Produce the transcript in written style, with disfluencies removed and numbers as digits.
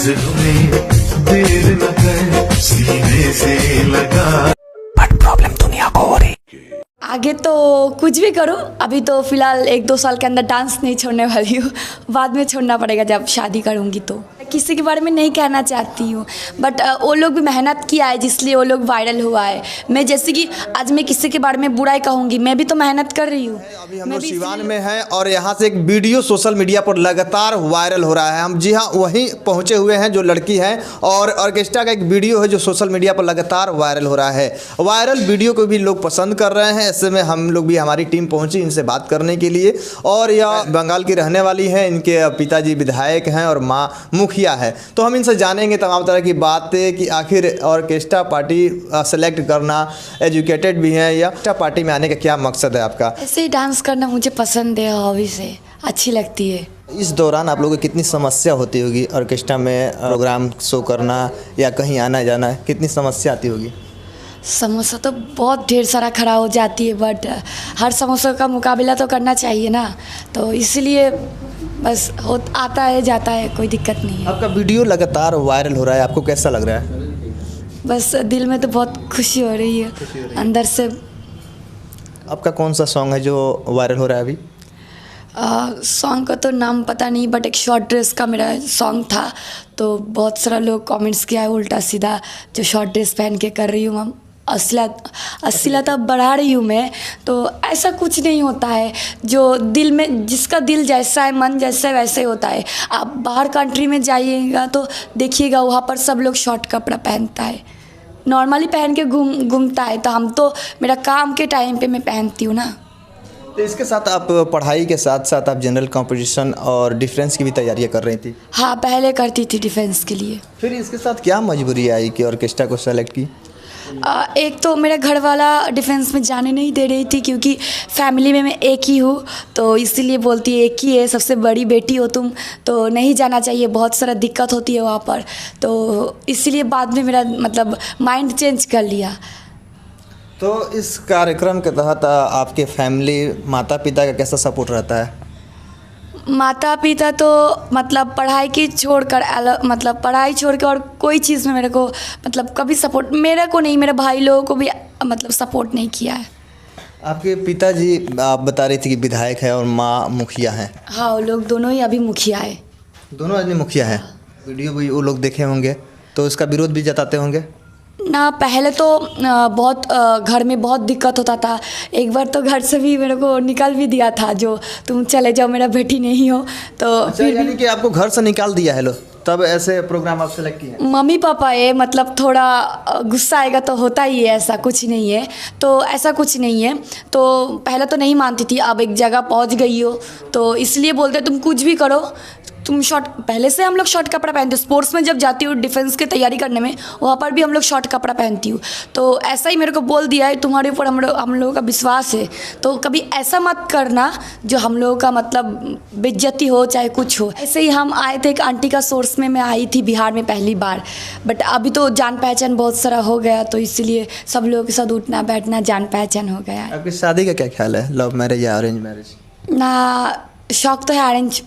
नजरों में देर न कर सीने से लगा। बट प्रॉब्लम दुनिया को हो रही। आगे तो कुछ भी करो, अभी तो फिलहाल 1-2 साल के अंदर डांस नहीं छोड़ने वाली हूँ। बाद में छोड़ना पड़ेगा जब शादी करूँगी तो। किसी के बारे में नहीं कहना चाहती हूँ, बट वो लोग भी मेहनत किया है जिसलिए वो लोग वायरल हुआ है। मैं जैसे कि आज मैं किसी के बारे में बुराई कहूँगी, मैं भी तो मेहनत कर रही हूँ। अभी हम लोग सिवान में हैं और यहाँ से एक वीडियो सोशल मीडिया पर लगातार वायरल हो रहा है। हम जी हाँ वहीं पहुँचे हुए हैं जो लड़की हैं, और ऑर्केस्ट्रा का एक वीडियो है जो सोशल मीडिया पर लगातार वायरल हो रहा है। वायरल वीडियो को भी लोग पसंद कर रहे हैं। ऐसे में हम लोग भी, हमारी टीम पहुँची इनसे बात करने के लिए। और यह बंगाल की रहने वाली हैं, इनके पिताजी विधायक हैं और माँ मुखिया है। तो हम इनसे जानेंगे तमाम तरह की बातें कि आखिर ऑर्केस्ट्रा पार्टी सेलेक्ट करना, एजुकेटेड भी हैं, या ऑर्केस्ट्रा पार्टी में आने का क्या मकसद है आपका? ऐसे ही डांस करना मुझे पसंद है, हॉबी से अच्छी लगती है। इस दौरान आप लोगों को कितनी समस्या होती होगी ऑर्केस्ट्रा में प्रोग्राम शो करना या कहीं आना जाना, कितनी समस्या आती होगी? समोसा तो बहुत ढेर सारा खड़ा हो जाती है, बट हर समोसा का मुकाबला तो करना चाहिए ना, तो इसलिए बस आता है जाता है, कोई दिक्कत नहीं है। आपका वीडियो लगातार वायरल हो रहा है, आपको कैसा लग रहा है? बस दिल में तो बहुत खुशी हो रही है अंदर से। आपका कौन सा सॉन्ग है जो वायरल हो रहा है अभी? सॉन्ग का तो नाम पता नहीं, बट एक शॉर्ट ड्रेस का मेरा सॉन्ग था, तो बहुत सारा लोग कमेंट्स किया है उल्टा सीधा, जो शॉर्ट ड्रेस पहन के कर रही हूँ मैम, अश्लीलता बढ़ा रही हूँ मैं। तो ऐसा कुछ नहीं होता है, जो दिल में, जिसका दिल जैसा है, मन जैसा है, वैसे होता है। आप बाहर कंट्री में जाइएगा तो देखिएगा, वहाँ पर सब लोग शॉर्ट कपड़ा पहनता है, नॉर्मली पहन के घूमता है। तो हम तो, मेरा काम के टाइम पे मैं पहनती हूँ ना। तो इसके साथ आप पढ़ाई के साथ साथ आप जनरल कंपटीशन और डिफेंस की भी तैयारियां कर रही थी? हाँ, पहले करती थी डिफेंस के लिए। फिर इसके साथ क्या मजबूरी आई कि ऑर्केस्ट्रा को सेलेक्ट की? एक तो मेरा घर वाला डिफेंस में जाने नहीं दे रही थी, क्योंकि फैमिली में मैं एक ही हूँ, तो इसीलिए बोलती है एक ही है, सबसे बड़ी बेटी हो तुम, तो नहीं जाना चाहिए, बहुत सारा दिक्कत होती है वहाँ पर। तो इसीलिए बाद में मेरा मतलब माइंड चेंज कर लिया। तो इस कार्यक्रम के तहत आपके फैमिली, माता पिता का कैसा सपोर्ट रहता है? माता पिता तो मतलब पढ़ाई की छोड़कर, मतलब पढ़ाई छोड़ के और कोई चीज़ में मेरे को मतलब कभी सपोर्ट, मेरे को नहीं, मेरे भाई लोगों को भी मतलब सपोर्ट नहीं किया है। आपके पिताजी, आप बता रही थी कि विधायक है और माँ मुखिया हैं? हाँ, वो लोग दोनों ही अभी मुखिया है। दोनों आदमी मुखिया है। वीडियो भी वो लोग देखे होंगे तो उसका विरोध भी जताते होंगे ना? पहले तो बहुत घर में बहुत दिक्कत होता था। एक बार तो घर से भी मेरे को निकाल भी दिया था, जो तुम चले जाओ, मेरा बेटी नहीं हो। तो अच्छा, यानी कि आपको घर से निकाल दिया है लो, तब ऐसे प्रोग्राम आप सेलेक्ट किए? मम्मी पापा है, मतलब थोड़ा गुस्सा आएगा तो होता ही है, ऐसा कुछ नहीं है। तो ऐसा कुछ नहीं है, तो पहले तो नहीं मानती थी, अब एक जगह पहुंच गई हो तो इसलिए बोलते तुम कुछ भी करो, तुम शॉर्ट, पहले से हम लोग शॉर्ट कपड़ा पहनते, स्पोर्ट्स में जब जाती हूँ डिफेंस की तैयारी करने में, वहाँ पर भी हम लोग शॉर्ट कपड़ा पहनती हूँ। तो ऐसा ही मेरे को बोल दिया है, तुम्हारे ऊपर हम लोगों का विश्वास है, तो कभी ऐसा मत करना जो हम लोगों का मतलब बेइज्जती हो चाहे कुछ हो। ऐसे ही हम आए थे, एक आंटी का सोर्स में मैं आई थी बिहार में पहली बार, बट अभी तो जान पहचान बहुत सारा हो गया, तो इसलिए सब लोगों के साथ उठना बैठना जान पहचान हो गया है। आपकी शादी का क्या ख्याल है, लव मैरिज या अरेंज मैरिज? ना, शौक तो है अरेंज